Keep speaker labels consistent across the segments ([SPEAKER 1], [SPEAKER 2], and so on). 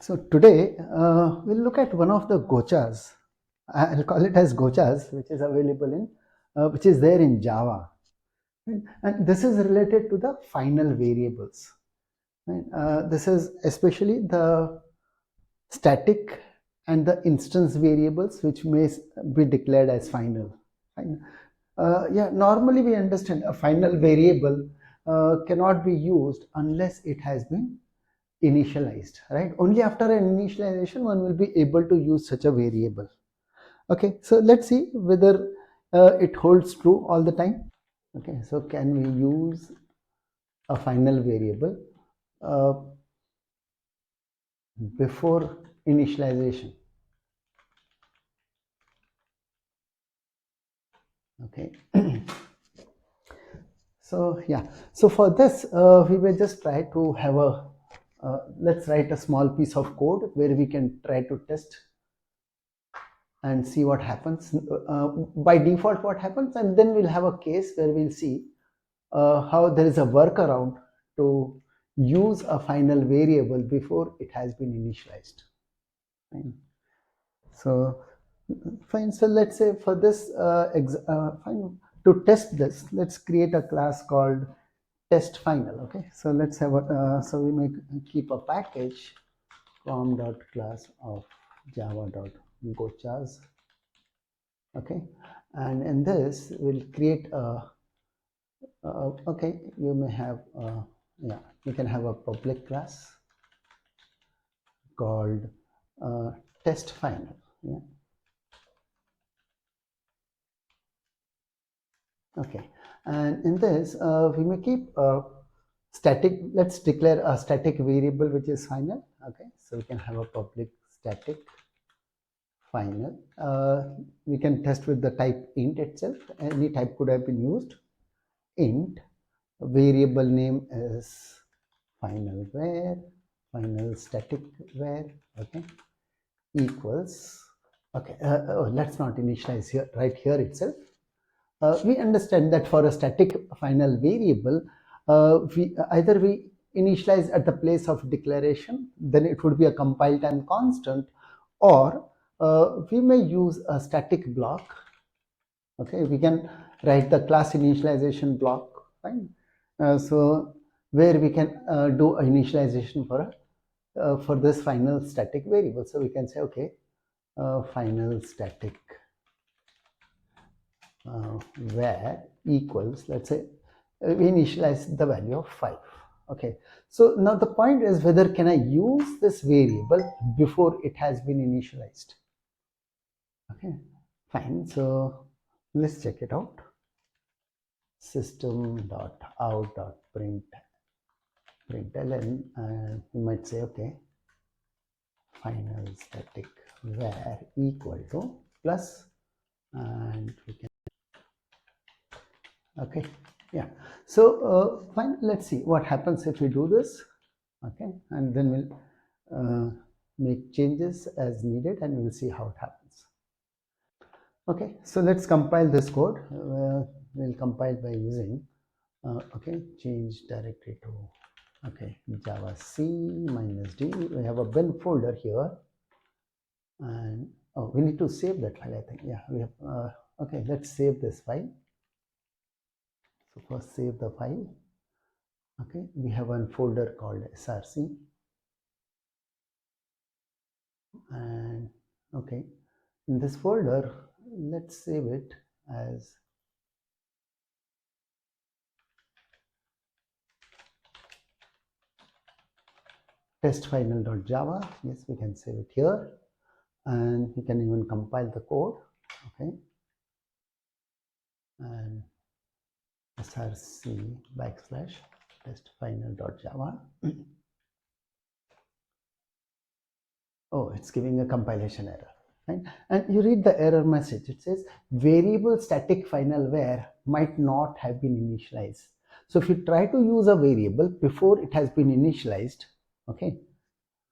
[SPEAKER 1] So today we'll look at one of the gochas. I'll call it as gochas, which is available in, which is there in Java, right? And this is related to the final variables. Right? This is especially the static and the instance variables, which may be declared as final. Fine. Yeah, normally we understand a final variable cannot be used unless it has been initialized, right? Only after an initialization one will be able to use such a variable. Okay, so let's see whether it holds true all the time. Okay, so can we use a final variable uh, before initialization? Okay. So yeah, so for this we will just try to have a let's write a small piece of code where we can try to test and see what happens by default what happens, and then we'll have a case where we'll see how there is a workaround to use a final variable before it has been initialized. Fine. So fine, so let's say for this fine, to test this, let's create a class called test final. Okay, so let's have a so we may keep a package com.class of java.gochas. Okay, and in this we'll create a okay, you may have yeah, you can have a public class called test final. Yeah. Okay, and in this we may keep a static, let's declare a static variable which is final. Okay, so we can have a public static final. We can test with the type int itself. Any type could have been used. Int, variable name is final var, final static var. Okay, equals. Okay, let's not initialize here, right here itself. We understand that for a static final variable, either we initialize at the place of declaration, then it would be a compile time constant, or we may use a static block. Okay, we can write the class initialization block. Fine. So where we can do initialization for this final static variable. So we can say, okay, final static var equals, let's say we initialize the value of 5. Okay, so now the point is whether can I use this variable before it has been initialized. Okay, fine, so let's check it out. System.out.println, and you might say, okay, final static var equal to plus, and we can, okay, yeah. So fine, let's see what happens if we do this. Okay, and then we'll make changes as needed, and we'll see how it happens. Okay, so let's compile this code. We'll compile by using okay, change directory to, okay, java c -d. We have a bin folder here, and oh, we need to save that file, I think. Yeah, we have okay, let's save this file. So first save the file. Okay, we have one folder called src, and okay, in this folder let's save it as testfinal.java. Yes, we can save it here, and we can even compile the code. Okay, and src /testfinal.java. Oh, it's giving a compilation error. Right? And you read the error message. It says variable static final var might not have been initialized. So if you try to use a variable before it has been initialized, okay,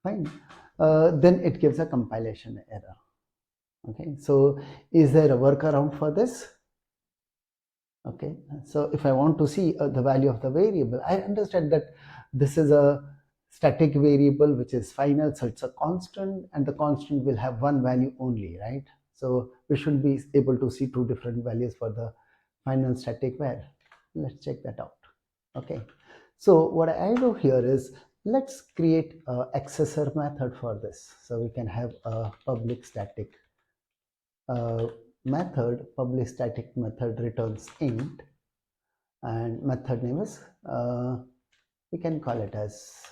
[SPEAKER 1] fine, then it gives a compilation error. Okay, so is there a workaround for this? Okay, so if I want to see the value of the variable, I understand that this is a static variable which is final, so it's a constant, and the constant will have one value only, right? So we should be able to see two different values for the final static var. Let's check that out. Okay, so what I do here is, let's create a accessor method for this. So we can have a public static method. Public static method returns int, and method name is we can call it as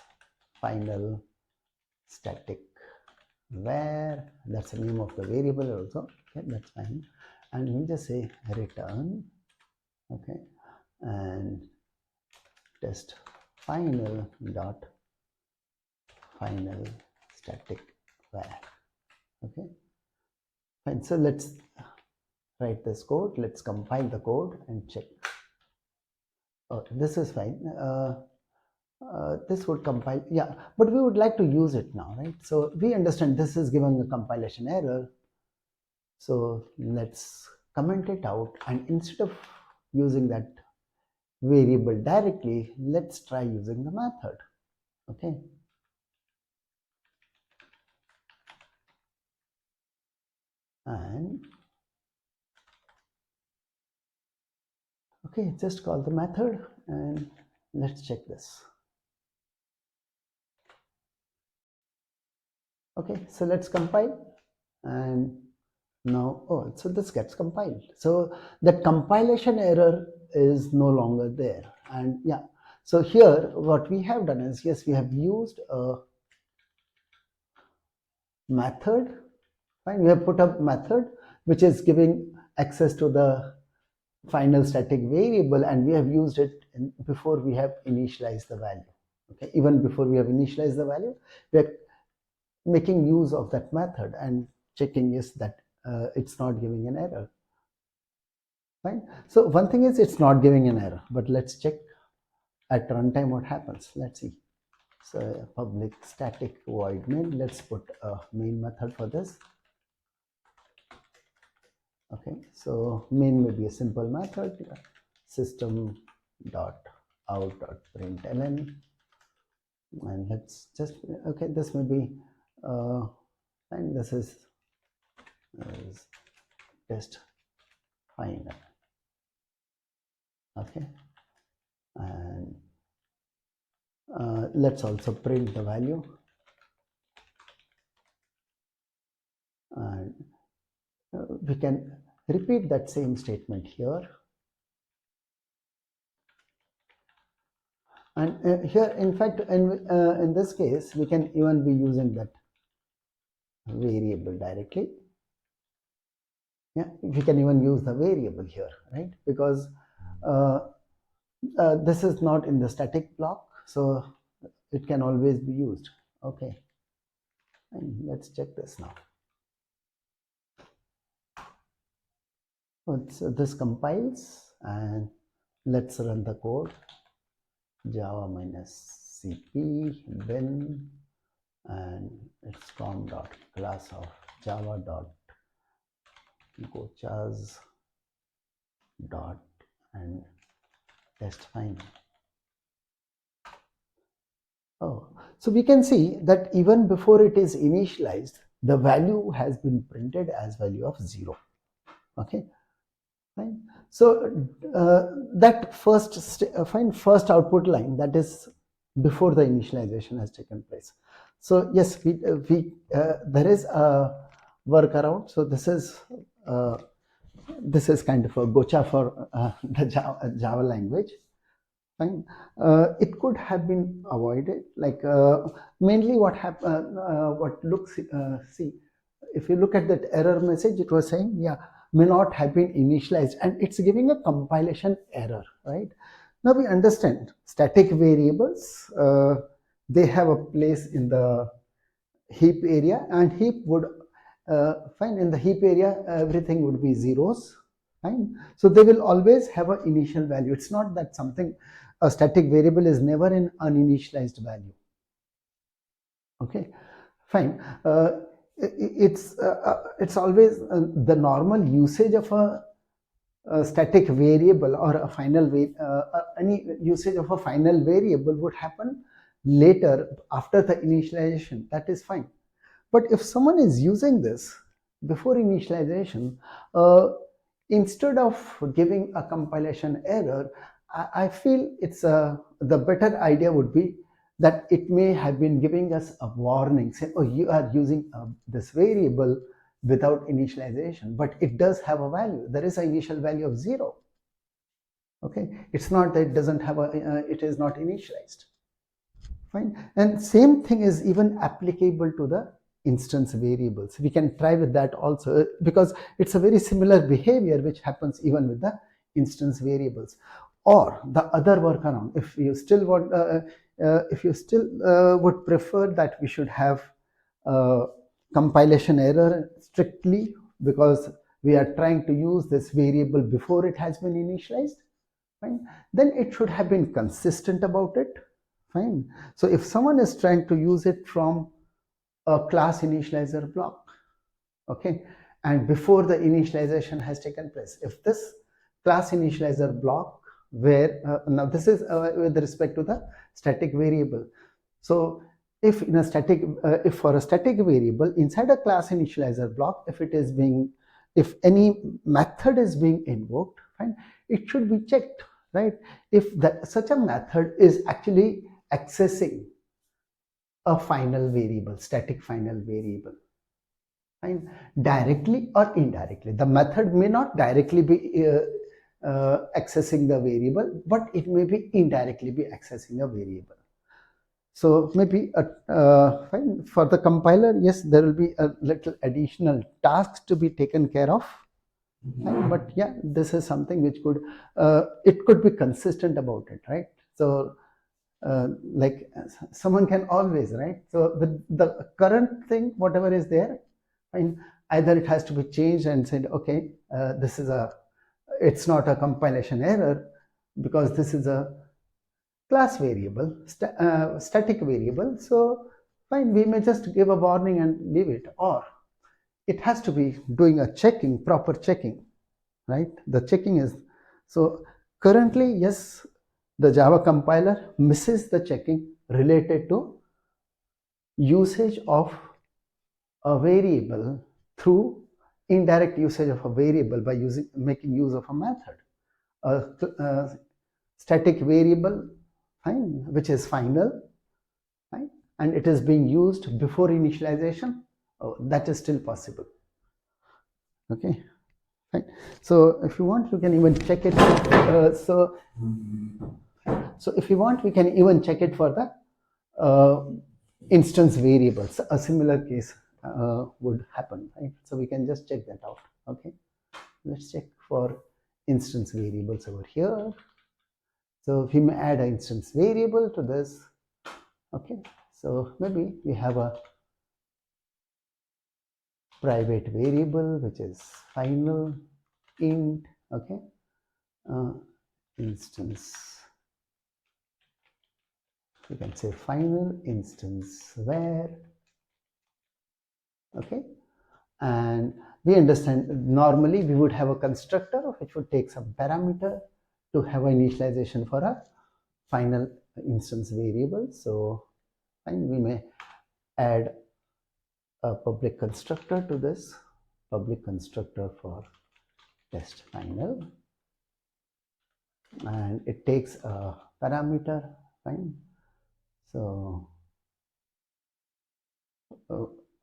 [SPEAKER 1] final static var. That's the name of the variable also. Okay, that's fine. And we just say return, okay, and test final dot final static var. Okay, fine. So let's write this code. Let's compile the code and check. Oh, this is fine. This would compile, yeah, but we would like to use it now, right? So we understand this is giving a compilation error. So let's comment it out, and instead of using that variable directly, let's try using the method. Okay, and okay, just call the method and let's check this. Okay, so let's compile, and now, oh, so this gets compiled. So that compilation error is no longer there. And yeah, so here what we have done is, yes, we have used a method. Fine, we have put a method which is giving access to the final static variable, and we have used it before we have initialized the value. Okay, even before we have initialized the value, we are making use of that method and checking yes that it's not giving an error. Fine. So one thing is it's not giving an error, but let's check at runtime what happens. Let's see. So public static void main. Let's put a main method for this. Okay, so main may be a simple method, system dot out dot println, and let's just, okay, this may be and this is test final. Okay, and let's also print the value, and we can repeat that same statement here. And here, in fact, in this case, we can even be using that variable directly. Yeah, we can even use the variable here, right? Because this is not in the static block, so it can always be used. Okay, and let's check this now. So this compiles, and let's run the code. Java -cp bin, and it's com.class of java.gochas dot and test final. Oh, so we can see that even before it is initialized, the value has been printed as value of 0. Okay, fine. So that first output line, that is before the initialization has taken place. So yes, there is a workaround. So this is kind of a gocha for the Java language. Fine. It could have been avoided. Like mainly what happened, see, if you look at that error message, it was saying, yeah, may not have been initialized, and it's giving a compilation error, right? Now we understand static variables, they have a place in the heap area, and heap would, fine, in the heap area, everything would be zeros, fine. So they will always have an initial value. It's not that something, a static variable is never an uninitialized value. Okay, fine. It's always the normal usage of a static variable or a final any usage of a final variable would happen later after the initialization, that is fine. But if someone is using this before initialization, instead of giving a compilation error, I feel the better idea would be that it may have been giving us a warning saying, oh, you are using this variable without initialization, but it does have a value. There is an initial value of 0. Okay, it's not that it doesn't have it is not initialized. Fine. And same thing is even applicable to the instance variables. We can try with that also, because it's a very similar behavior which happens even with the instance variables. Or the other workaround, if you still want, if you still would prefer that we should have compilation error strictly because we are trying to use this variable before it has been initialized, fine, then it should have been consistent about it. Fine. So if someone is trying to use it from a class initializer block, okay, and before the initialization has taken place, if this class initializer block where now this is with respect to the static variable. So if in a static if for a static variable inside a class initializer block, if it is being, if any method is being invoked, fine, it should be checked, right, if that such a method is actually accessing a final variable, static final variable, fine, directly or indirectly. The method may not directly be accessing the variable, but it may be indirectly be accessing a variable. So maybe fine, for the compiler, yes, there will be a little additional tasks to be taken care of. Fine, but yeah, this is something which could it could be consistent about it, right? So like someone can always, right, so the current thing whatever is there, fine, either it has to be changed and said, okay, this is a, it's not a compilation error because this is a class variable, static variable, so fine, we may just give a warning and leave it. Or it has to be doing a checking, proper checking, right? The checking is, so currently, yes, the Java compiler misses the checking related to usage of a variable through indirect usage of a variable by making use of a method, a static variable, fine, which is final, fine, and it is being used before initialization. Oh, that is still possible. Okay. Right. So if you want, you can even check it. So if you want, we can even check it for the instance variables. A similar case would happen, right? So we can just check that out. Okay. Let's check for instance variables over here. So we may add an instance variable to this. Okay. So maybe we have a private variable which is final int. Okay. Instance, you can say final instance where, okay, and we understand normally we would have a constructor which would take some parameter to have an initialization for a final instance variable. So fine, we may add a public constructor to this, public constructor for test final, and it takes a parameter, fine. So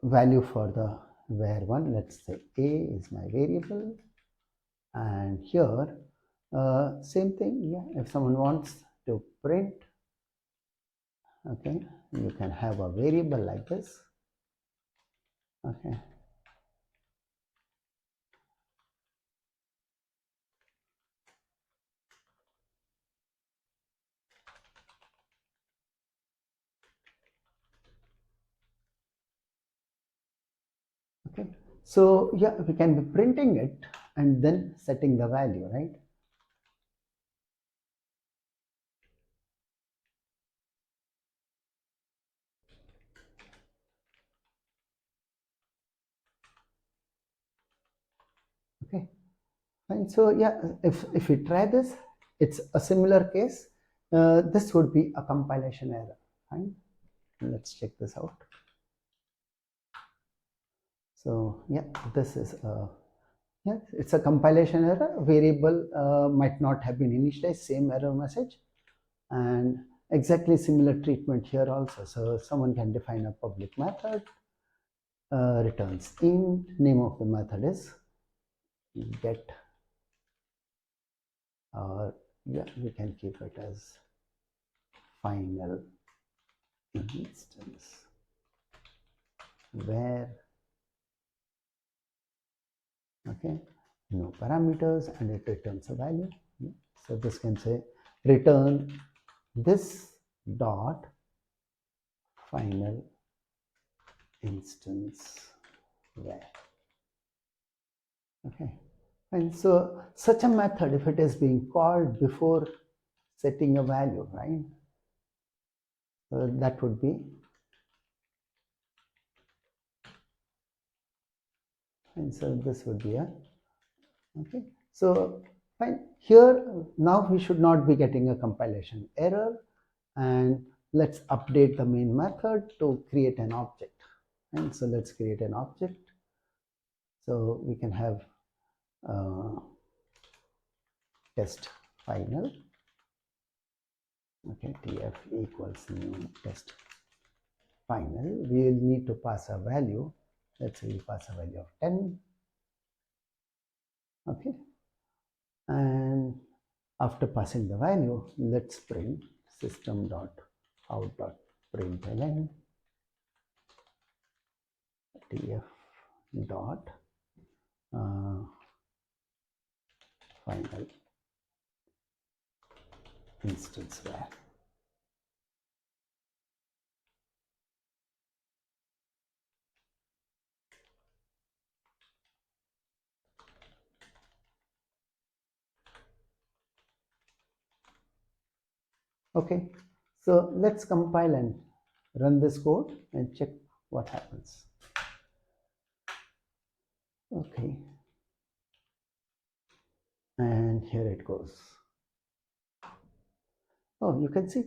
[SPEAKER 1] value for the var1, let's say a is my variable, and here same thing, yeah, if someone wants to print, okay, you can have a variable like this, okay. Okay, so yeah, we can be printing it and then setting the value, right? Okay, fine. So yeah, if we try this, it's a similar case. This would be a compilation error, Fine. Let's check this out. So yeah, this is yeah, it's a compilation error. Variable might not have been initialized, same error message, and exactly similar treatment here also. So someone can define a public method, returns int, name of the method is get, or yeah, we can keep it as final instance where, okay, no parameters, and it returns a value. So this can say return this dot final instance where, okay. And so such a method, if it is being called before setting a value, right, that would be, and so this would be a, okay. So fine, here now we should not be getting a compilation error, and let's update the main method to create an object. And so let's create an object. So we can have test final, okay, tf equals new test final. We will need to pass a value. Let's say we pass a value of 10, okay. And after passing the value, let's print system.out.println tf dot final instance where. Okay, so let's compile and run this code and check what happens. Okay, and here it goes. Oh, you can see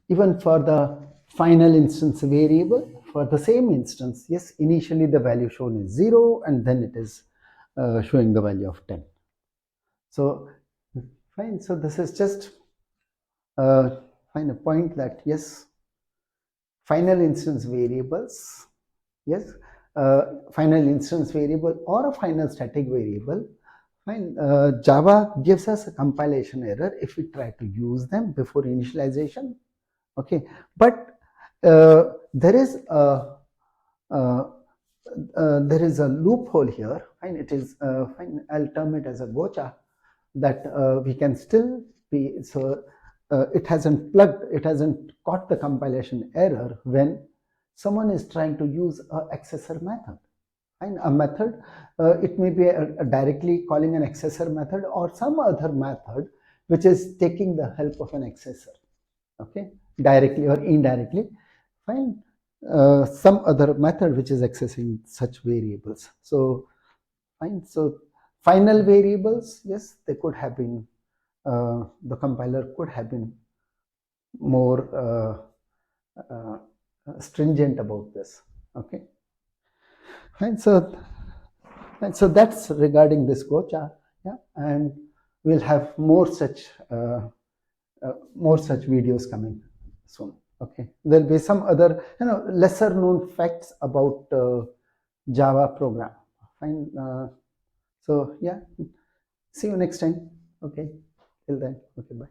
[SPEAKER 1] even for the final instance variable, for the same instance, yes, initially the value shown is 0, and then it is showing the value of 10. So fine, so this is just find a point that yes, final instance variables, yes, final instance variable or a final static variable, fine, Java gives us a compilation error if we try to use them before initialization, okay. But there is a there is a loophole here, and it is fine, I'll term it as a gotcha, that we can still be, so it hasn't plugged, it hasn't caught the compilation error when someone is trying to use a accessor method. And a method, it may be directly calling an accessor method or some other method which is taking the help of an accessor, okay, directly or indirectly, fine, some other method which is accessing such variables. So fine, so final variables, yes, they could have been, the compiler could have been more stringent about this, okay. Fine, so that's regarding this gotcha, yeah, and we'll have more such videos coming soon, okay. There'll be some other, lesser known facts about Java program, fine. So yeah, see you next time, okay. Till then, okay, bye.